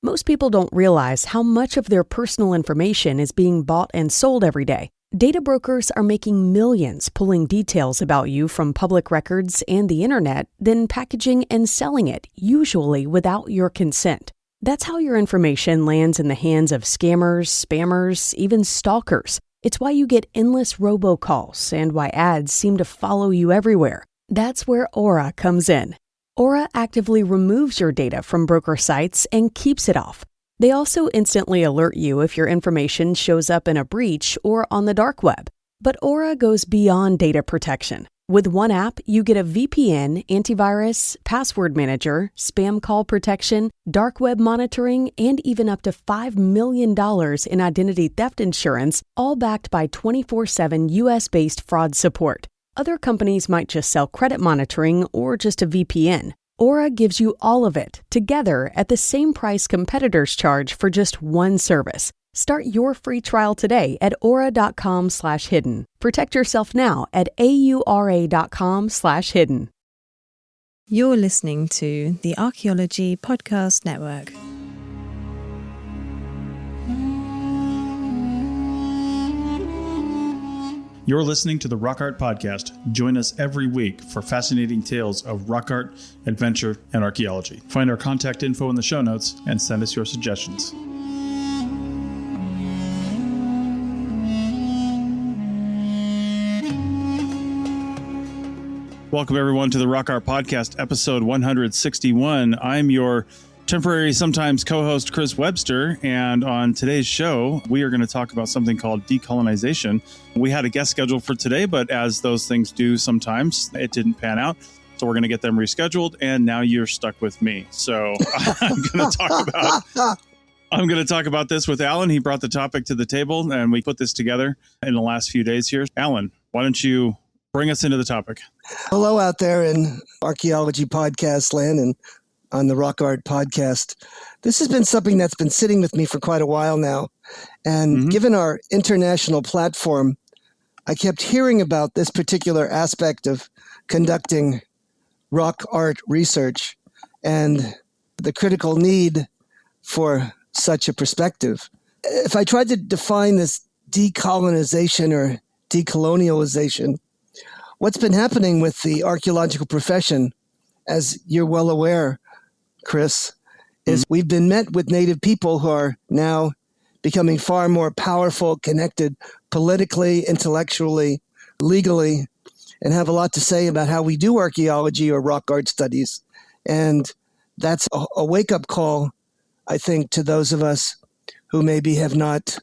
Most people don't realize how much of their personal information is being bought and sold every day. Data brokers are making millions pulling details about you from public records and the internet, then packaging and selling it, usually without your consent. That's how your information lands in the hands of scammers, spammers, even stalkers. It's why you get endless robocalls and why ads seem to follow you everywhere. That's where Aura comes in. Aura actively removes your data from broker sites and keeps it off. They also instantly alert you if your information shows up in a breach or on the dark web. But Aura goes beyond data protection. With one app, you get a VPN, antivirus, password manager, spam call protection, dark web monitoring, and even up to $5 million in identity theft insurance, all backed by 24/7 US-based fraud support. Other companies might just sell credit monitoring or just a VPN. Aura gives you all of it, together at the same price competitors charge for just one service. Start your free trial today at aura.com/hidden. Protect yourself now at aura.com/hidden. You're listening to the Archaeology Podcast Network. You're listening to the Rock Art Podcast. Join us every week for fascinating tales of rock art, adventure, and archaeology. Find our contact info in the show notes and send us your suggestions. Welcome, everyone, to the Rock Art Podcast, episode 161. I'm your temporary, sometimes co-host, Chris Webster, and on today's show, we are going to talk about something called decolonization. We had a guest scheduled for today, but as those things do sometimes, it didn't pan out. So we're going to get them rescheduled, and now you're stuck with me. So I'm going to talk about this with Alan. He brought the topic to the table, and we put this together in the last few days here. Alan, why don't you bring us into the topic? Hello out there in Archaeology Podcast land and on the Rock Art Podcast. This has been something that's been sitting with me for quite a while now. And given our international platform, I kept hearing about this particular aspect of conducting rock art research and the critical need for such a perspective. If I tried to define this decolonization or decolonialization, what's been happening with the archaeological profession, as you're well aware, Chris, is we've been met with native people who are now becoming far more powerful, connected politically, intellectually, legally, and have a lot to say about how we do archaeology or rock art studies. And that's a wake-up call, I think, to those of us who maybe have not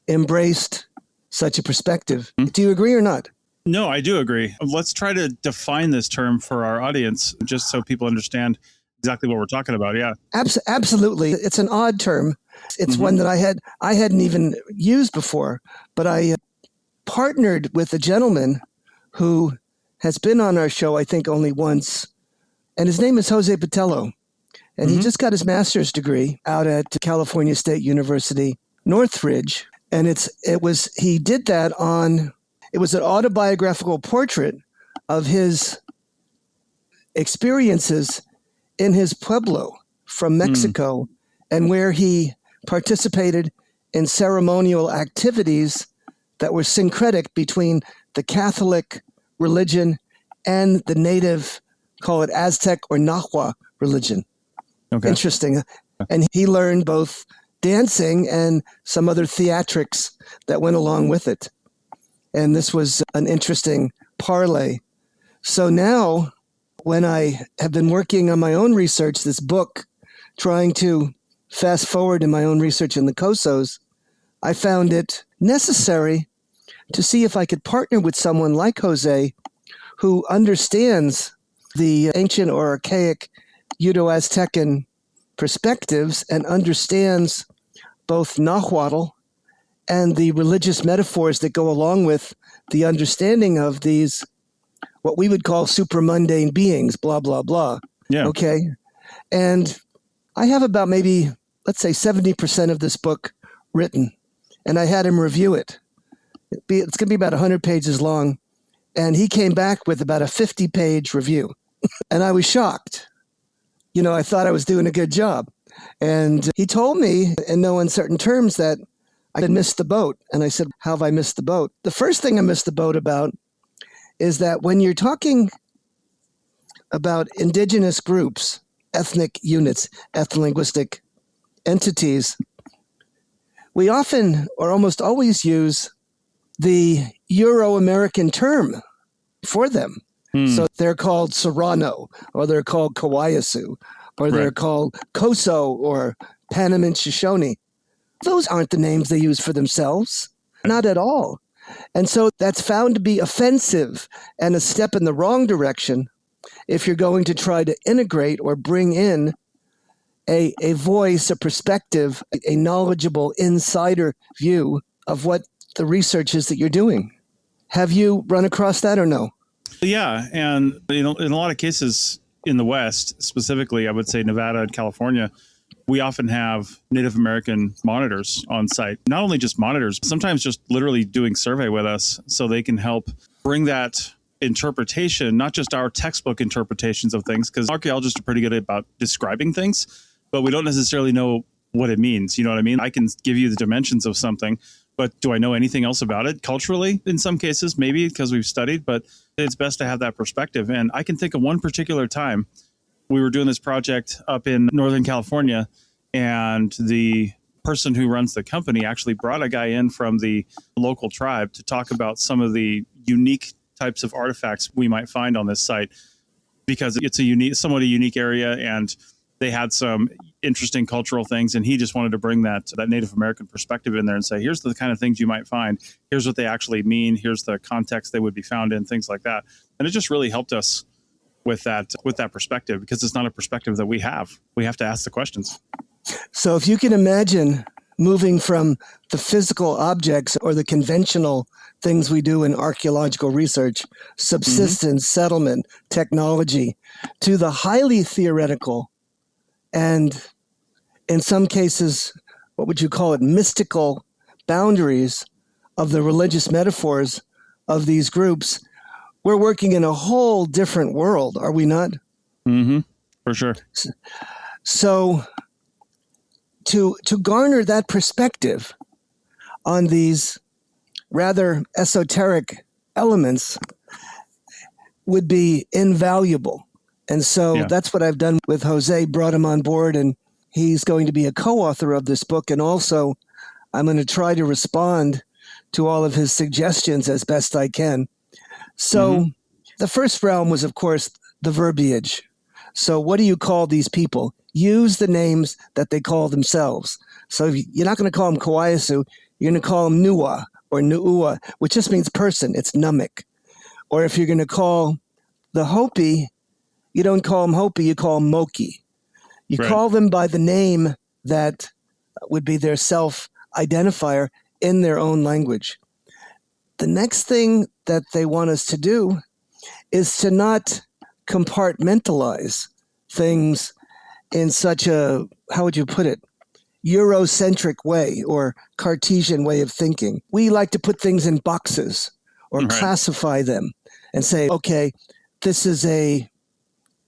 embraced such a perspective. Do you agree or not? No, I do agree. Let's try to define this term for our audience, just so people understand exactly what we're talking about. Yeah, absolutely. It's an odd term. It's one that I hadn't even used before, but I partnered with a gentleman who has been on our show, I think, only once, and his name is Jose Botello, and he just got his master's degree out at California State University, Northridge, and he did that on. It was an autobiographical portrait of his experiences in his pueblo from Mexico and where he participated in ceremonial activities that were syncretic between the Catholic religion and the native, call it Aztec or Nahua religion. Okay. Interesting. And he learned both dancing and some other theatrics that went along with it. And this was an interesting parlay. So now, when I have been working on my own research, this book, trying to fast forward in my own research in the COSOs, I found it necessary to see if I could partner with someone like Jose, who understands the ancient or archaic Uto-Aztecan perspectives and understands both Nahuatl and the religious metaphors that go along with the understanding of these, what we would call supramundane beings, blah, blah, blah. Yeah. Okay. And I have about maybe, let's say 70% of this book written, and I had him review it. It's going to be about 100 pages long. And he came back with about a 50-page review. And I was shocked. I thought I was doing a good job. And he told me in no uncertain terms that I had missed the boat. And I said, how have I missed the boat? The first thing I missed the boat about is that when you're talking about indigenous groups, ethnic units, ethno-linguistic entities, we often or almost always use the Euro-American term for them. So they're called Serrano, or they're called Kawayasu, or they're called Koso or Panamint Shoshone. Those aren't the names they use for themselves, not at all. And so that's found to be offensive and a step in the wrong direction if you're going to try to integrate or bring in a voice, a perspective, a knowledgeable insider view of what the research is that you're doing. Have you run across that or no? Yeah. And in a lot of cases in the West, specifically, I would say Nevada and California, we often have Native American monitors on site. Not only just monitors, sometimes just literally doing survey with us so they can help bring that interpretation, not just our textbook interpretations of things, because archaeologists are pretty good about describing things, but we don't necessarily know what it means. You know what I mean? I can give you the dimensions of something, but do I know anything else about it culturally? In some cases, maybe because we've studied, but it's best to have that perspective. And I can think of one particular time we were doing this project up in Northern California, and the person who runs the company actually brought a guy in from the local tribe to talk about some of the unique types of artifacts we might find on this site, because it's a somewhat unique area, and they had some interesting cultural things, and he just wanted to bring that Native American perspective in there and say, here's the kind of things you might find, here's what they actually mean, here's the context they would be found in, things like that. And it just really helped us with that perspective, because it's not a perspective that we have. We have to ask the questions. So if you can imagine moving from the physical objects or the conventional things we do in archaeological research, subsistence, settlement, technology, to the highly theoretical and in some cases, what would you call it, mystical boundaries of the religious metaphors of these groups, we're working in a whole different world, are we not? Mm-hmm. For sure. So to garner that perspective on these rather esoteric elements would be invaluable. And so that's what I've done with Jose, brought him on board, and he's going to be a co-author of this book. And also, I'm going to try to respond to all of his suggestions as best I can. So the first realm was, of course, the verbiage. So what do you call these people? Use the names that they call themselves. So you're not going to call them Kawayasu, you're going to call them Nua or Nuua, which just means person. It's Numik. Or if you're going to call the Hopi, you don't call them Hopi, you call them Moki. You call them by the name that would be their self-identifier in their own language. The next thing that they want us to do is to not compartmentalize things in such a, how would you put it, Eurocentric way or Cartesian way of thinking. We like to put things in boxes or classify them and say, okay, this is a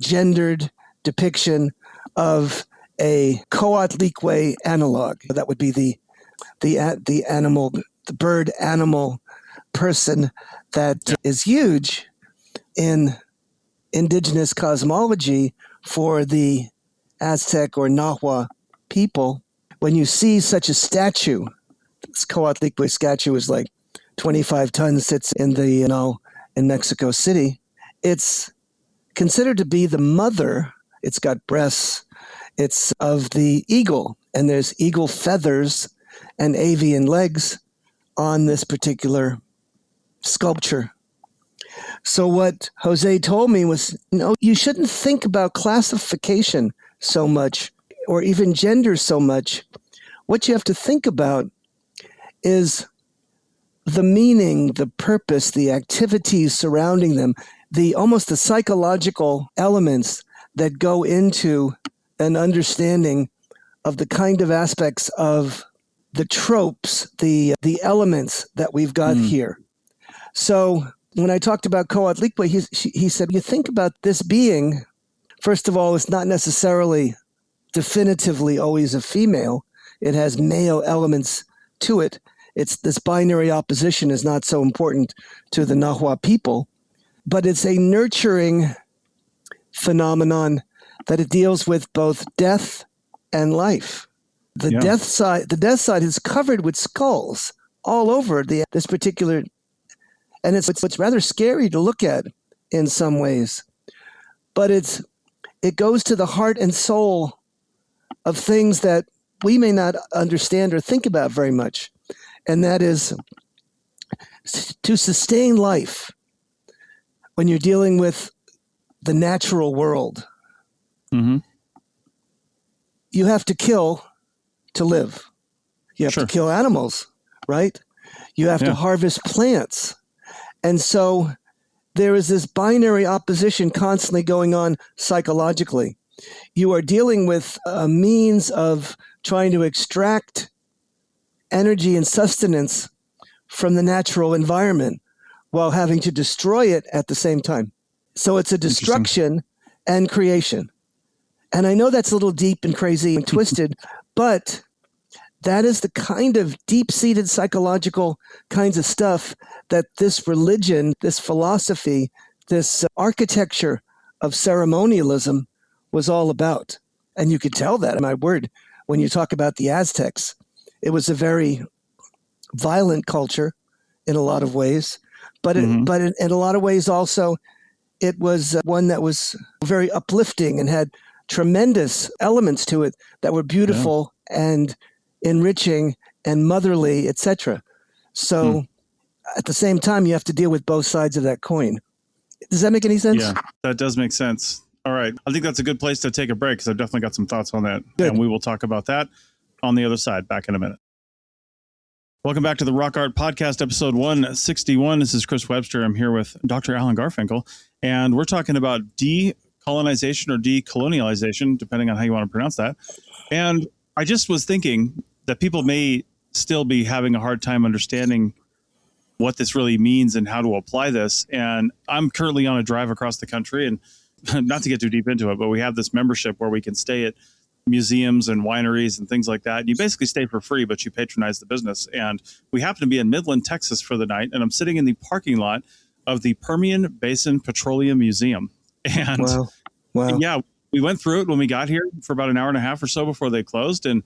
gendered depiction of a Coatlicue analog. That would be the animal, the bird animal person that is huge in indigenous cosmology for the Aztec or Nahua people. When you see such a statue, this Coatlicue statue is like 25 tons, sits in the, in Mexico City. It's considered to be the mother. It's got breasts. It's of the eagle, and there's eagle feathers and avian legs on this particular sculpture. So what Jose told me was, you shouldn't think about classification so much or even gender so much. What you have to think about is the meaning, the purpose, the activities surrounding them, almost the psychological elements that go into an understanding of the kind of aspects of the tropes, the elements that we've got here. So when I talked about Coatlicue, he said, you think about this being, first of all, it's not necessarily definitively always a female. It has male elements to it. It's this binary opposition is not so important to the Nahua people, but it's a nurturing phenomenon that it deals with both death and life. The death side is covered with skulls all over this particular, and it's rather scary to look at in some ways, but it goes to the heart and soul of things that we may not understand or think about very much, and that is to sustain life when you're dealing with the natural world. Mm-hmm. You have to kill to live. You have to kill animals, right? You have to harvest plants. And so there is this binary opposition constantly going on psychologically. You are dealing with a means of trying to extract energy and sustenance from the natural environment while having to destroy it at the same time. So it's a destruction and creation. And I know that's a little deep and crazy and twisted, but that is the kind of deep-seated psychological kinds of stuff that this religion, this philosophy, this architecture of ceremonialism was all about. And you could tell that, my word, when you talk about the Aztecs. It was a very violent culture in a lot of ways, but in a lot of ways also, it was one that was very uplifting and had tremendous elements to it that were beautiful and enriching and motherly, etc. So at the same time, you have to deal with both sides of that coin. Does that make any sense? Yeah, that does make sense. All right. I think that's a good place to take a break because I've definitely got some thoughts on that. Good. And we will talk about that on the other side. Back in a minute. Welcome back to the Rock Art Podcast, episode 161. This is Chris Webster. I'm here with Dr. Alan Garfinkel, and we're talking about decolonization or decolonialization, depending on how you want to pronounce that. And I just was thinking that people may still be having a hard time understanding what this really means and how to apply this. And I'm currently on a drive across the country, and not to get too deep into it, but we have this membership where we can stay at museums and wineries and things like that. And you basically stay for free, but you patronize the business. And we happen to be in Midland, Texas for the night. And I'm sitting in the parking lot of the Permian Basin Petroleum Museum. And wow. Yeah, we went through it when we got here for about an hour and a half or so before they closed. And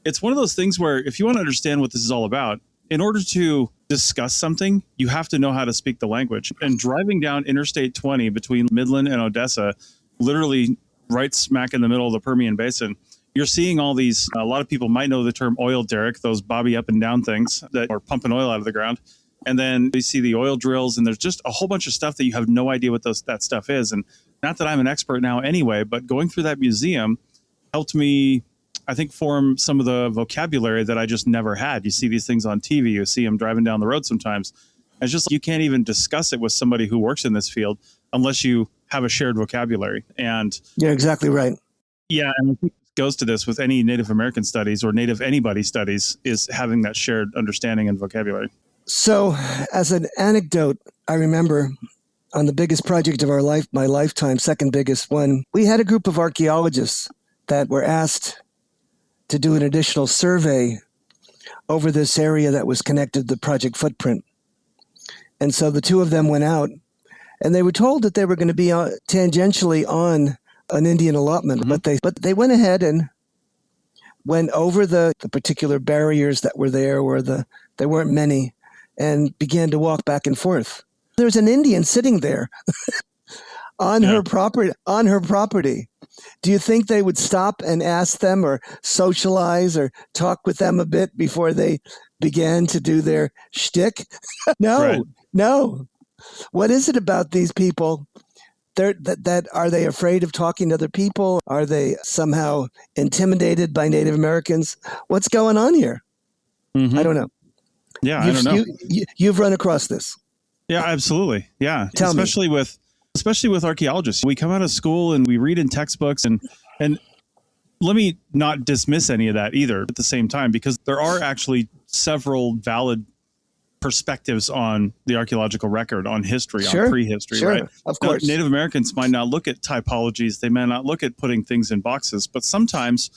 it's one of those things where if you want to understand what this is all about, in order to discuss something, you have to know how to speak the language. And driving down Interstate 20 between Midland and Odessa, literally right smack in the middle of the Permian Basin, you're seeing all these, a lot of people might know the term oil derrick, those bobby up and down things that are pumping oil out of the ground. And then you see the oil drills, and there's just a whole bunch of stuff that you have no idea what that stuff is. And not that I'm an expert now anyway, but going through that museum helped me, I think, form some of the vocabulary that I just never had. You see these things on TV, you see them driving down the road sometimes. It's just, you can't even discuss it with somebody who works in this field unless you have a shared vocabulary. And you're exactly right. Yeah. And I think it goes to this with any Native American studies or Native anybody studies, is having that shared understanding and vocabulary. So as an anecdote, I remember on the biggest project of my lifetime, second biggest one, we had a group of archaeologists that were asked to do an additional survey over this area that was connected to the project footprint. And so the two of them went out, and they were told that they were going to be tangentially on an Indian allotment, but they went ahead and went over the particular barriers that were there, there weren't many, and began to walk back and forth. There's an Indian sitting there on her property. Do you think they would stop and ask them or socialize or talk with them a bit before they began to do their shtick? No. What is it about these people? That are they afraid of talking to other people? Are they somehow intimidated by Native Americans? What's going on here? I don't know. Yeah, I don't know. You've run across this. Yeah, absolutely. Yeah, especially with archaeologists. We come out of school and we read in textbooks, and let me not dismiss any of that either at the same time, because there are actually several valid perspectives on the archaeological record, on history, Sure, on prehistory, sure, right? of Now, course. Native Americans might not look at typologies. They may not look at putting things in boxes, but sometimes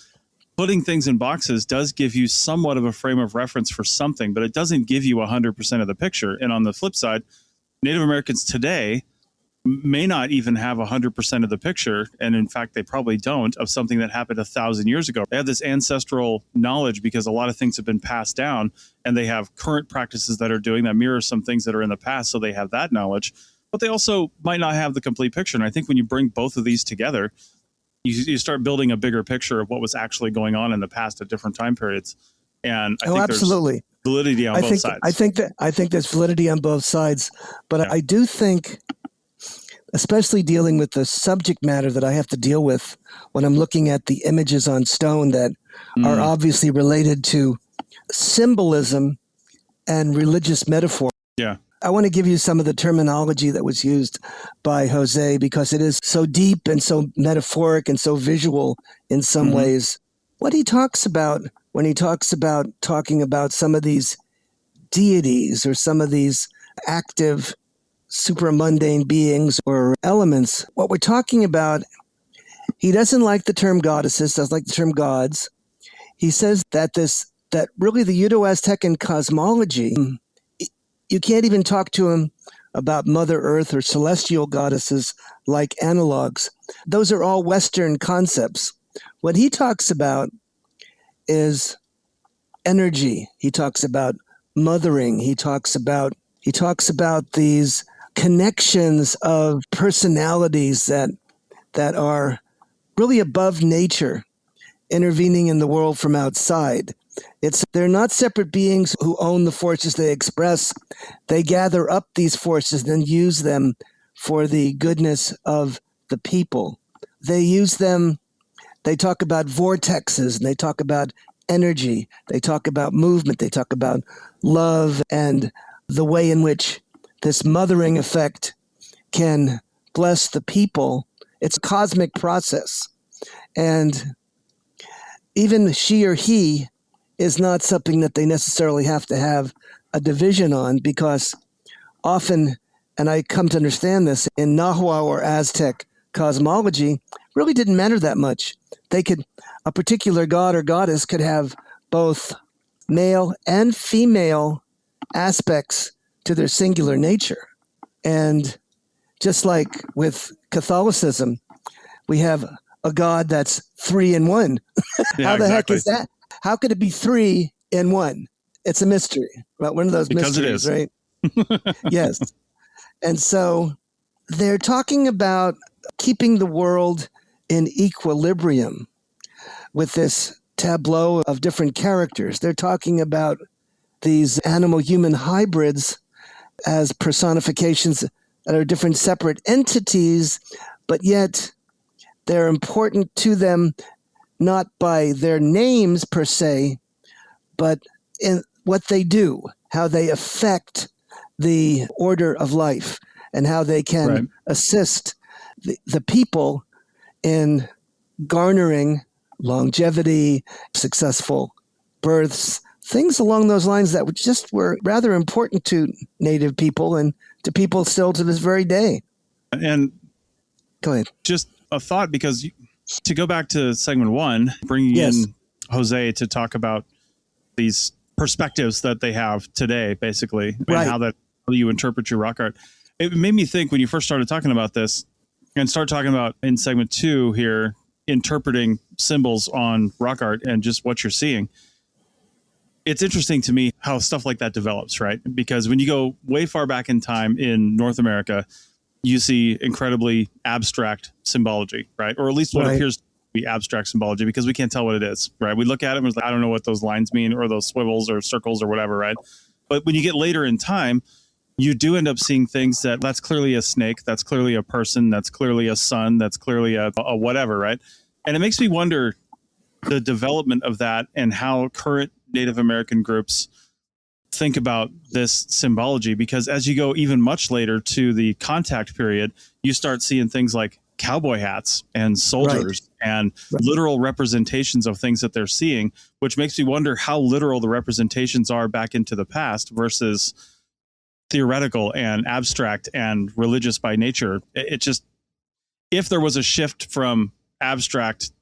putting things in boxes does give you somewhat of a frame of reference for something, but it doesn't give you 100% of the picture. And on the flip side, Native Americans today may not even have 100% of the picture, and in fact they probably don't, of something that happened 1,000 years ago. They have this ancestral knowledge because a lot of things have been passed down, and they have current practices that are doing that mirror some things that are in the past, so they have that knowledge, but they also might not have the complete picture. And I think when you bring both of these together, you start building a bigger picture of what was actually going on in the past at different time periods. And I think absolutely. there's validity on both sides. I think there's validity on both sides, but Yeah. I do think, especially dealing with the subject matter that I have to deal with when I'm looking at the images on stone that are obviously related to symbolism and religious metaphor. Yeah. I want to give you some of the terminology that was used by Jose because it is so deep and so metaphoric and so visual in some ways. What he talks about when he talks about talking about some of these deities or some of these active supramundane beings or elements, what we're talking about, he doesn't like the term goddesses, doesn't like the term gods. He says that really the Uto-Aztecan cosmology, you can't even talk to him about Mother Earth or celestial goddesses like analogs. Those are all Western concepts. What he talks about is energy. He talks about mothering. He talks about these connections of personalities that are really above nature, intervening in the world from outside. They're not separate beings who own the forces they express. They gather up these forces and then use them for the goodness of the people. They use them, they talk about vortexes, and they talk about energy, they talk about movement, they talk about love and the way in which this mothering effect can bless the people. It's a cosmic process. And even she or he is not something that they necessarily have to have a division on, because often, and I come to understand this, in Nahua or Aztec cosmology, really didn't matter that much. A particular god or goddess could have both male and female aspects to their singular nature. And just like with Catholicism, we have a God that's 3 in 1. Yeah, How the heck exactly. is that? How could it be 3 in 1? It's a mystery. Well, one of those Because it mysteries, is. right? Yes. And so they're talking about keeping the world in equilibrium with this tableau of different characters. They're talking about these animal-human hybrids as personifications that are different separate entities, but yet they're important to them not by their names per se, but in what they do, how they affect the order of life, and how they can assist the people in garnering longevity, successful births, things along those lines that were rather important to Native people and to people still to this very day. And Go ahead. just a thought, because to go back to segment 1, bringing in Jose to talk about these perspectives that they have today, basically, and how you interpret your rock art. It made me think when you first started talking about this, and start talking about in segment 2 here, interpreting symbols on rock art and just what you're seeing. It's interesting to me how stuff like that develops, right? Because when you go way far back in time in North America, you see incredibly abstract symbology, right? Or at least what appears to be abstract symbology, because we can't tell what it is, right? We look at it and we're like, I don't know what those lines mean, or those swivels or circles or whatever, right? But when you get later in time, you do end up seeing things that's clearly a snake, that's clearly a person, that's clearly a sun, that's clearly a whatever, right? And it makes me wonder the development of that and how current Native American groups think about this symbology, because as you go even much later to the contact period, you start seeing things like cowboy hats and soldiers and literal representations of things that they're seeing, which makes me wonder how literal the representations are back into the past versus theoretical and abstract and religious by nature. It just, if there was a shift from abstract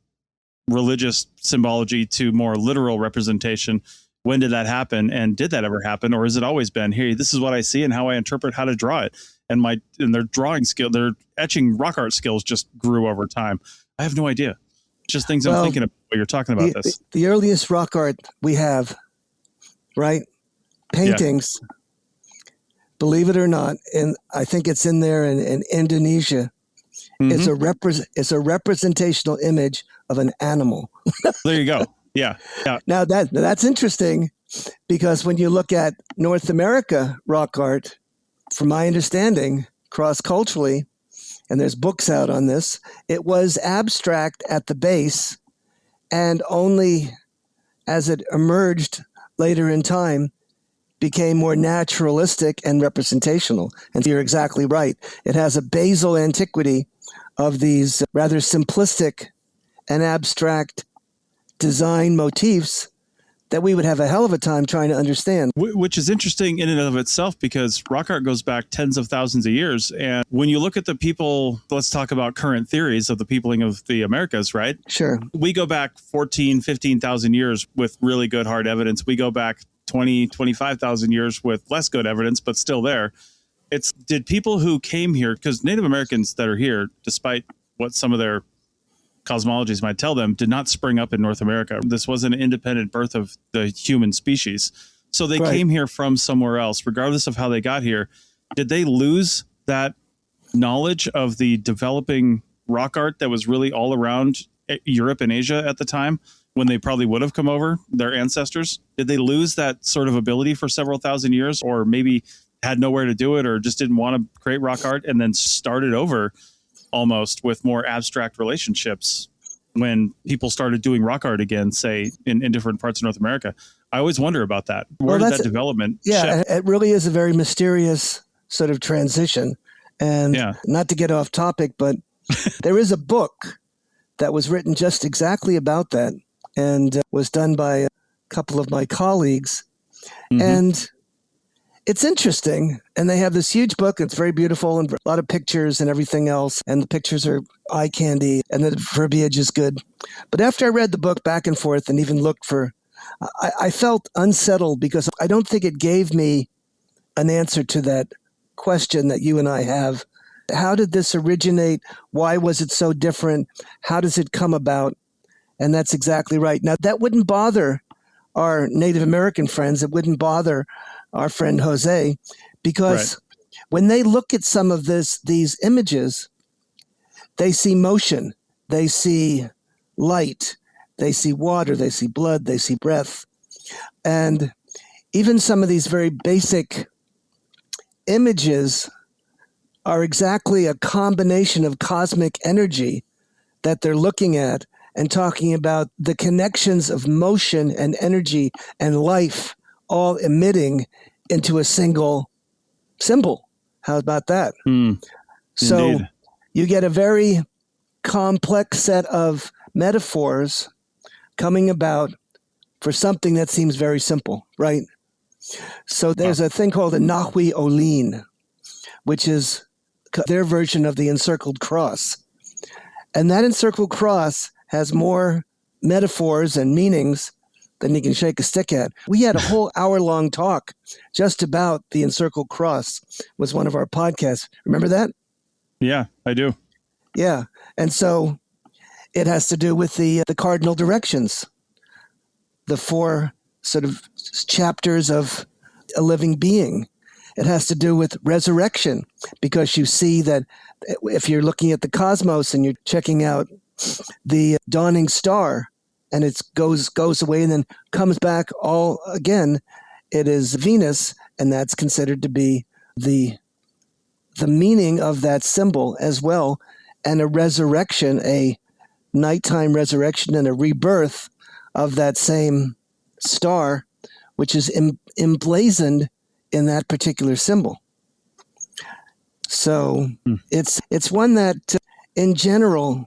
religious symbology to more literal representation, when did that happen? And did that ever happen? Or has it always been, hey, this is what I see and how I interpret how to draw it? And their drawing skill, their etching rock art skills just grew over time. I have no idea. It's just things I'm thinking about when you're talking about this. The earliest rock art we have, right? Paintings, believe it or not, and I think it's in there in Indonesia. Mm-hmm. It's a representational image of an animal. There you go. Yeah. Now that's interesting, because when you look at North America rock art, from my understanding, cross-culturally, and there's books out on this, it was abstract at the base, and only as it emerged later in time became more naturalistic and representational. And you're exactly right. It has a basal antiquity of these rather simplistic and abstract design motifs that we would have a hell of a time trying to understand. Which is interesting in and of itself, because rock art goes back tens of thousands of years. And when you look at the people, let's talk about current theories of the peopling of the Americas, right? Sure. We go back 14, 15,000 years with really good hard evidence. We go back 20, 25,000 years with less good evidence, but still there. Did people who came here, because Native Americans that are here, despite what some of their cosmologies might tell them, did not spring up in North America. This was an independent birth of the human species. So they came here from somewhere else, regardless of how they got here. Did they lose that knowledge of the developing rock art that was really all around Europe and Asia at the time, when they probably would have come over, their ancestors? Did they lose that sort of ability for several thousand years, or maybe had nowhere to do it, or just didn't want to create rock art and then started over almost with more abstract relationships when people started doing rock art again, say in different parts of North America? I always wonder about that. Where did that development shift? It really is a very mysterious sort of transition. And not to get off topic, but there is a book that was written just exactly about that, and was done by a couple of my colleagues. Mm-hmm. And it's interesting, and they have this huge book. It's very beautiful and a lot of pictures and everything else. And the pictures are eye candy, and the verbiage is good. But after I read the book back and forth and even looked I felt unsettled, because I don't think it gave me an answer to that question that you and I have. How did this originate? Why was it so different? How does it come about? And that's exactly right. Now, that wouldn't bother our Native American friends. It wouldn't bother our friend Jose, because when they look at some of these images, they see motion, they see light, they see water, they see blood, they see breath. And even some of these very basic images are exactly a combination of cosmic energy that they're looking at, and talking about the connections of motion and energy and life all emitting into a single symbol. How about that? So Indeed. You get a very complex set of metaphors coming about for something that seems very simple, right? So there's a thing called a Nahui Olin, which is their version of the encircled cross. And that encircled cross has more metaphors and meanings than you can shake a stick at. We had a whole hour-long talk just about the encircled cross. Was one of our podcasts. Remember that? Yeah, I do. Yeah. And so it has to do with the cardinal directions, the four sort of chapters of a living being. It has to do with resurrection, because you see that if you're looking at the cosmos and you're checking out the dawning star, and it goes away and then comes back all again, it is Venus, and that's considered to be the meaning of that symbol as well, and a resurrection, a nighttime resurrection and a rebirth of that same star, which is emblazoned in that particular symbol. So it's one that, in general,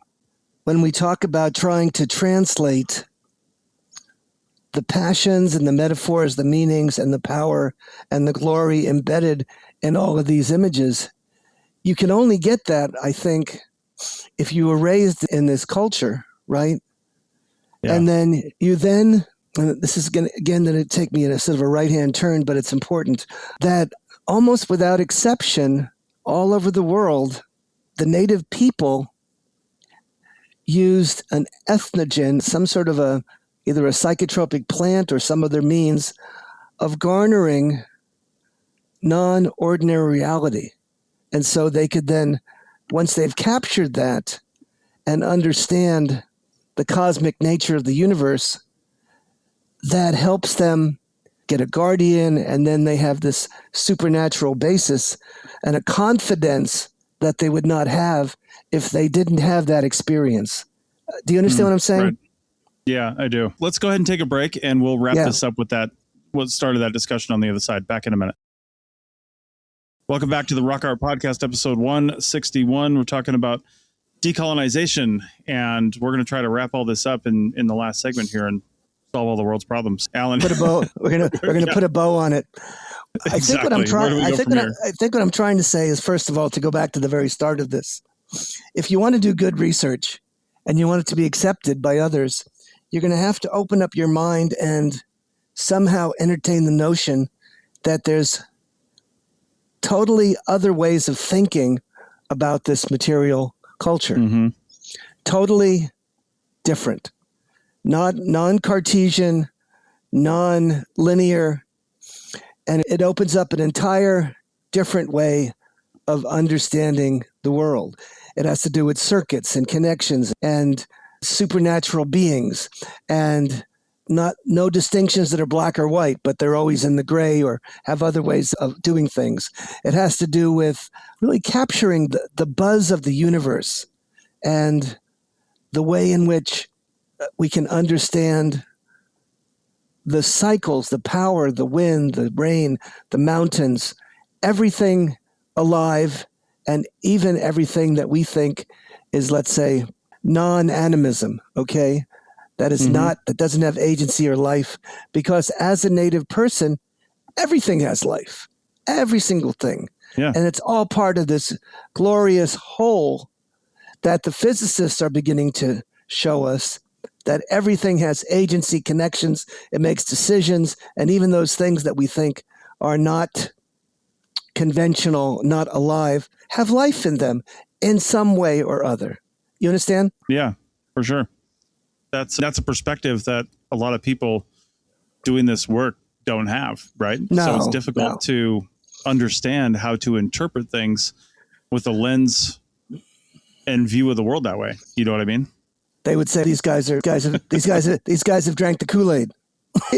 when we talk about trying to translate the passions and the metaphors, the meanings and the power and the glory embedded in all of these images. You can only get that, I think, if you were raised in this culture, right? Yeah. And then and this is going to take me in a sort of a right-hand turn, but it's important that almost without exception, all over the world, the native people used an ethnogen, some sort of either a psychotropic plant or some other means of garnering non-ordinary reality. And so they could then, once they've captured that and understand the cosmic nature of the universe, that helps them get a guardian, and then they have this supernatural basis and a confidence that they would not have if they didn't have that experience. Do you understand what I'm saying? Right. Yeah, I do. Let's go ahead and take a break, and we'll wrap this up with that. We'll start that discussion on the other side. Back in a minute. Welcome back to the Rock Art Podcast, episode 161. We're talking about decolonization, and we're going to try to wrap all this up in the last segment here and solve all the world's problems. Alan, put a bow. We're gonna put a bow on it. I think what I'm trying to say is, first of all, to go back to the very start of this. If you want to do good research and you want it to be accepted by others, you're going to have to open up your mind and somehow entertain the notion that there's totally other ways of thinking about this material culture. Mm-hmm. Totally different. Not non-Cartesian, non-linear, and it opens up an entire different way of understanding the world. It has to do with circuits and connections and supernatural beings, and no distinctions that are black or white, but they're always in the gray or have other ways of doing things. It has to do with really capturing the buzz of the universe and the way in which we can understand the cycles, the power, the wind, the rain, the mountains, everything alive, and even everything that we think is, let's say, non-animism, okay? That is that doesn't have agency or life, because as a native person, everything has life, every single thing. Yeah. And it's all part of this glorious whole that the physicists are beginning to show us, that everything has agency, connections, it makes decisions, and even those things that we think are not conventional, not alive, have life in them in some way or other. You understand? Yeah, for sure. That's a perspective that a lot of people doing this work don't have, right? No, so it's difficult to understand how to interpret things with a lens and view of the world that way. You know what I mean? They would say these guys have drank the Kool-Aid.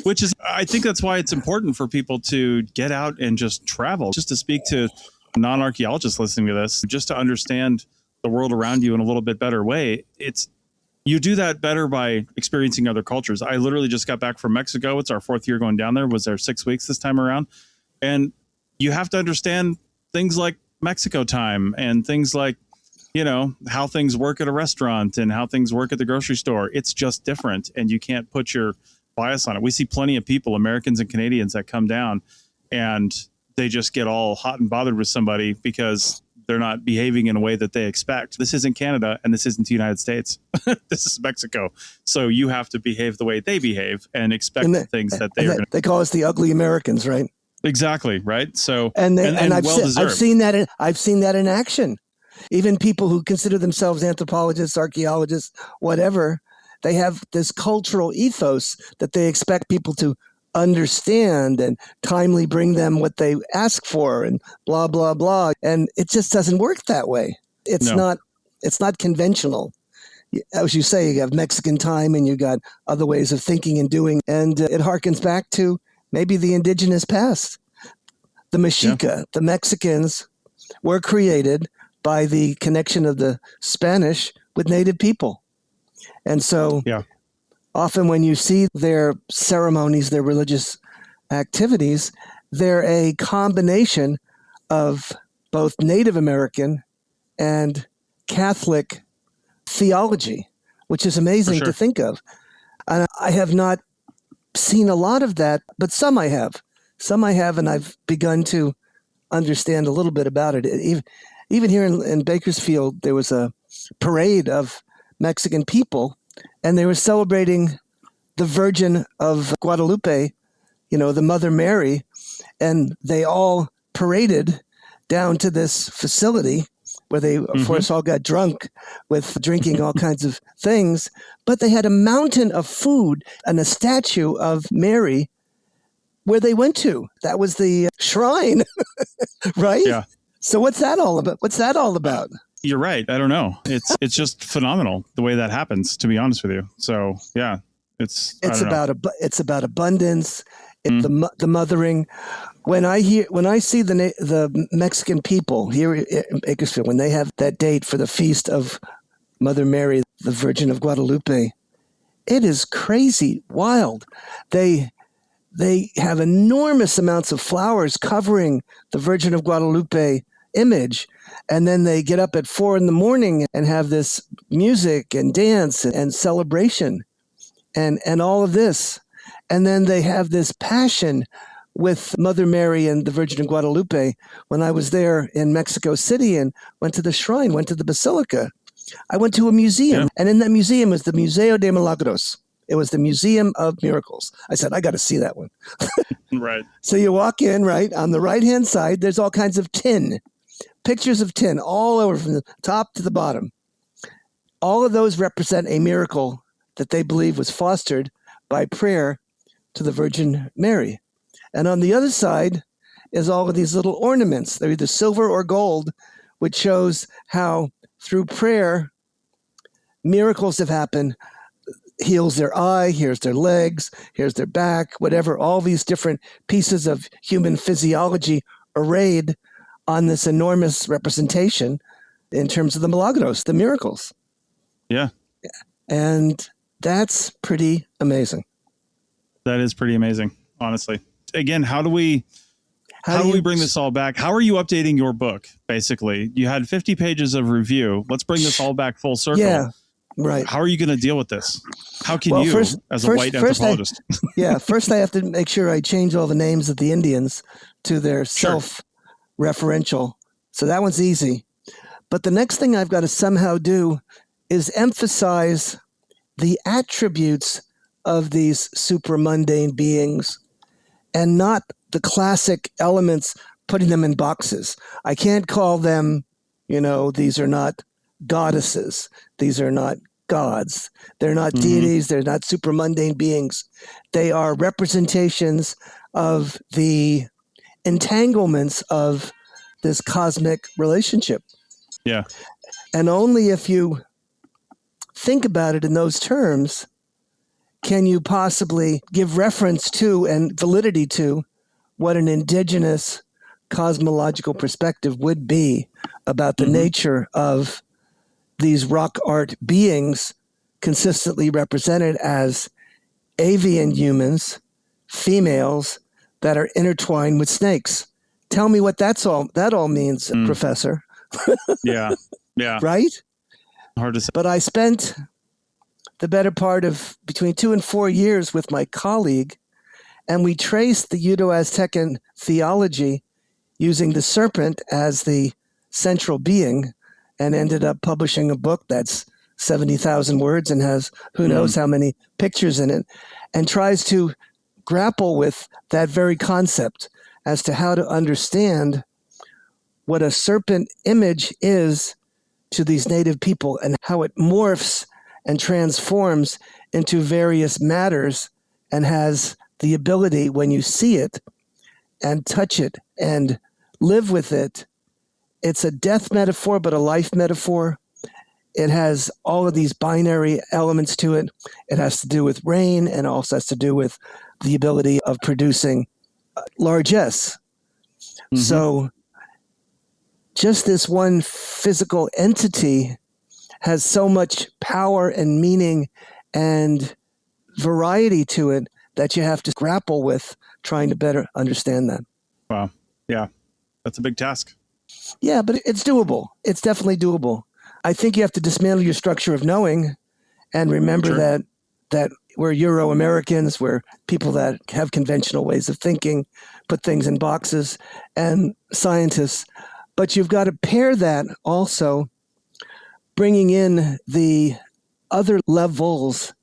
Which is, I think that's why it's important for people to get out and just travel, just to speak to non-archaeologists listening to this, just to understand the world around you in a little bit better way. You do that better by experiencing other cultures. I literally just got back from Mexico. It's our 4th year going down there. Was there 6 weeks this time around. And you have to understand things like Mexico time and things like, how things work at a restaurant and how things work at the grocery store. It's just different, and you can't put your bias on it. We see plenty of people, Americans and Canadians, that come down and they just get all hot and bothered with somebody because they're not behaving in a way that they expect. This isn't Canada, and this isn't the United States. This is Mexico. So you have to behave the way they behave and expect things that they are going to. They call us the ugly Americans, right? Exactly, right? So and I've seen that in action. Even people who consider themselves anthropologists, archaeologists, whatever, they have this cultural ethos that they expect people to understand and timely bring them what they ask for and blah, blah, blah. And it just doesn't work that way. It's not conventional. As you say, you have Mexican time and you got other ways of thinking and doing. And it harkens back to maybe the indigenous past. The Mexica, the Mexicans were created by the connection of the Spanish with native people. And so often when you see their ceremonies, their religious activities, they're a combination of both Native American and Catholic theology, which is amazing to think of. And I have not seen a lot of that, but some I have. Some I have, and I've begun to understand a little bit about it. Even here in Bakersfield, there was a parade of Mexican people, and they were celebrating the Virgin of Guadalupe, the Mother Mary, and they all paraded down to this facility where they, of course, all got drunk with drinking all kinds of things. But they had a mountain of food and a statue of Mary where they went to. That was the shrine, right? Yeah. So what's that all about? You're right. I don't know. It's just phenomenal the way that happens, to be honest with you. So yeah, it's about abundance, the mothering. When I see the Mexican people here in Bakersfield, when they have that date for the feast of Mother Mary, the Virgin of Guadalupe, it is crazy, wild. They have enormous amounts of flowers covering the Virgin of Guadalupe image. And then they get up at 4 a.m. and have this music and dance and celebration and all of this. And then they have this passion with Mother Mary and the Virgin of Guadalupe. When I was there in Mexico City and went to the shrine, went to the basilica, I went to a museum. Yeah. And in that museum was the Museo de Milagros. It was the Museum of Miracles. I said, I got to see that one. Right. So you walk in, right? On the right-hand side, there's all kinds of tin. Pictures of tin all over from the top to the bottom. All of those represent a miracle that they believe was fostered by prayer to the Virgin Mary. And on the other side is all of these little ornaments. They're either silver or gold, which shows how through prayer, miracles have happened. Heals their eye, here's their legs, here's their back, whatever, all these different pieces of human physiology arrayed on this enormous representation in terms of the milagros, the miracles. Yeah. And that's pretty amazing. That is pretty amazing, honestly. Again, how do we bring this all back? How are you updating your book, basically? You had 50 pages of review. Let's bring this all back full circle. Yeah, right. How are you going to deal with this? How can you, as a white anthropologist? First I have to make sure I change all the names of the Indians to their self-referential. So that one's easy. But the next thing I've got to somehow do is emphasize the attributes of these supramundane beings and not the classic elements, putting them in boxes. I can't call them, these are not goddesses. These are not gods. They're not deities. They're not supramundane beings. They are representations of the entanglements of this cosmic relationship. Yeah. And only if you think about it in those terms can you possibly give reference to and validity to what an indigenous cosmological perspective would be about the nature of these rock art beings consistently represented as avian humans, females that are intertwined with snakes. Tell me what that all means, Professor. Yeah. Right? Hard to say. But I spent the better part of between 2 and 4 years with my colleague, and we traced the Uto-Aztecan theology using the serpent as the central being, and ended up publishing a book that's 70,000 words and has who knows how many pictures in it, and tries to grapple with that very concept as to how to understand what a serpent image is to these native people and how it morphs and transforms into various matters and has the ability, when you see it and touch it and live with it, it's a death metaphor, but a life metaphor. It has all of these binary elements to it. It has to do with rain and also has to do with the ability of producing largesse. So just this one physical entity has so much power and meaning and variety to it that you have to grapple with trying to better understand that. Wow. Yeah. That's a big task. Yeah, but it's doable. It's definitely doable. I think you have to dismantle your structure of knowing and remember that we're Euro-Americans, we're people that have conventional ways of thinking, put things in boxes, and scientists. But you've got to pair that also bringing in the other levels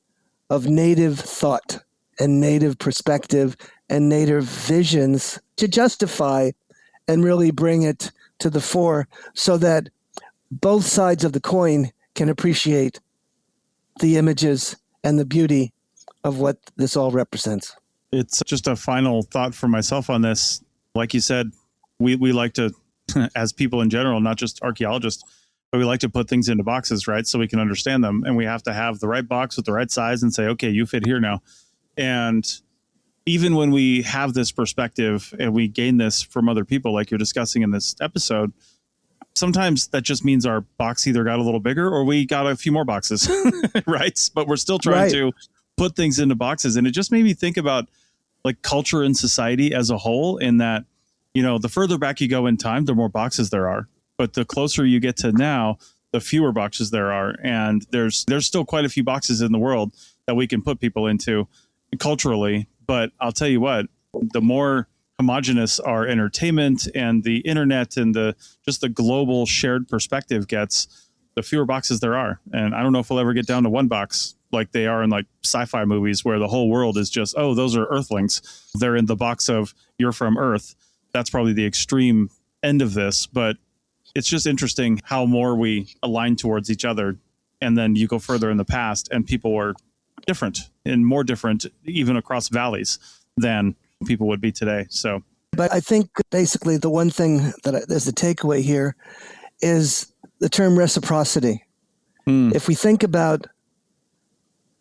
of native thought and native perspective and native visions to justify and really bring it to the fore so that both sides of the coin can appreciate the images and the beauty of what this all represents. It's just a final thought for myself on this. Like you said, we like to, as people in general, not just archaeologists, but we like to put things into boxes, right? So we can understand them. And we have to have the right box with the right size and say, okay, you fit here now. And even when we have this perspective and we gain this from other people, like you're discussing in this episode, sometimes that just means our box either got a little bigger or we got a few more boxes, right? But we're still trying to put things into boxes. And it just made me think about like culture and society as a whole, in that, you know, the further back you go in time, the more boxes there are. But the closer you get to now, the fewer boxes there are. And there's still quite a few boxes in the world that we can put people into culturally. But I'll tell you what, the more homogenous our entertainment and the internet and just the global shared perspective gets, the fewer boxes there are. And I don't know if we'll ever get down to one box like they are in like sci-fi movies where the whole world is just, oh, those are Earthlings. They're in the box of you're from Earth. That's probably the extreme end of this. But it's just interesting how more we align towards each other. And then you go further in the past and people were different and more different, even across valleys, than people would be today. So, but I think basically the one thing there's a takeaway here is the term reciprocity. If we think about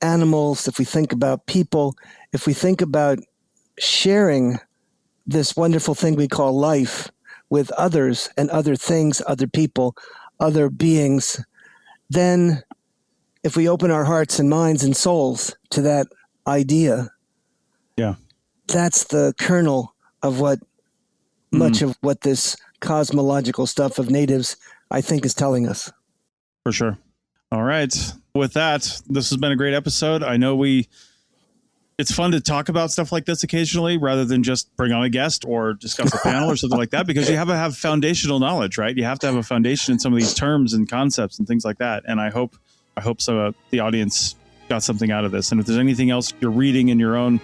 animals, if we think about people, if we think about sharing this wonderful thing we call life with others and other things, other people, other beings, then if we open our hearts and minds and souls to that idea, that's the kernel of what much of what this cosmological stuff of natives, I think, is telling us. For sure. All right. With that, this has been a great episode. I know it's fun to talk about stuff like this occasionally rather than just bring on a guest or discuss a panel or something like that, because you have to have foundational knowledge, right? You have to have a foundation in some of these terms and concepts and things like that. And I hope so the audience got something out of this. And if there's anything else you're reading in your own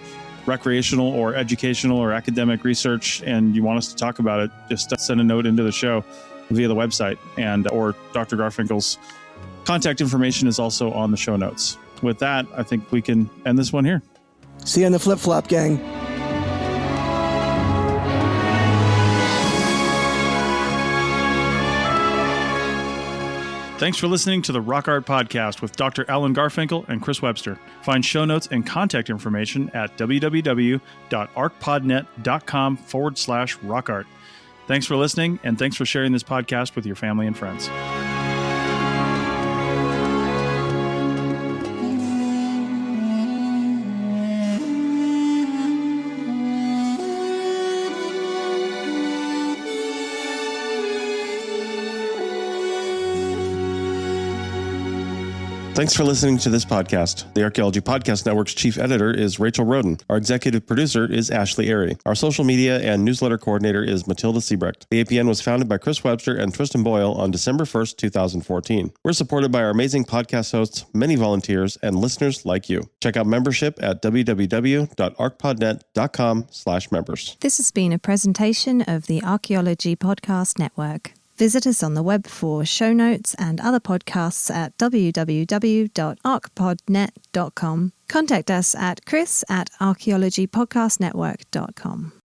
recreational or educational or academic research and you want us to talk about it, just send a note into the show via the website, and or Dr. Garfinkel's contact information is also on the show notes. With that, I think we can end this one here. See you on the flip-flop, gang. Thanks for listening to the Rock Art Podcast with Dr. Alan Garfinkel and Chris Webster. Find show notes and contact information at www.archpodnet.com/rockart. Thanks for listening, and thanks for sharing this podcast with your family and friends. Thanks for listening to this podcast. The Archaeology Podcast Network's chief editor is Rachel Roden. Our executive producer is Ashley Airy. Our social media and newsletter coordinator is Matilda Siebrecht. The APN was founded by Chris Webster and Tristan Boyle on December 1st, 2014. We're supported by our amazing podcast hosts, many volunteers, and listeners like you. Check out membership at www.archpodnet.com/members. This has been a presentation of the Archaeology Podcast Network. Visit us on the web for show notes and other podcasts at www.archpodnet.com. Contact us at chris@archaeologypodcastnetwork.com.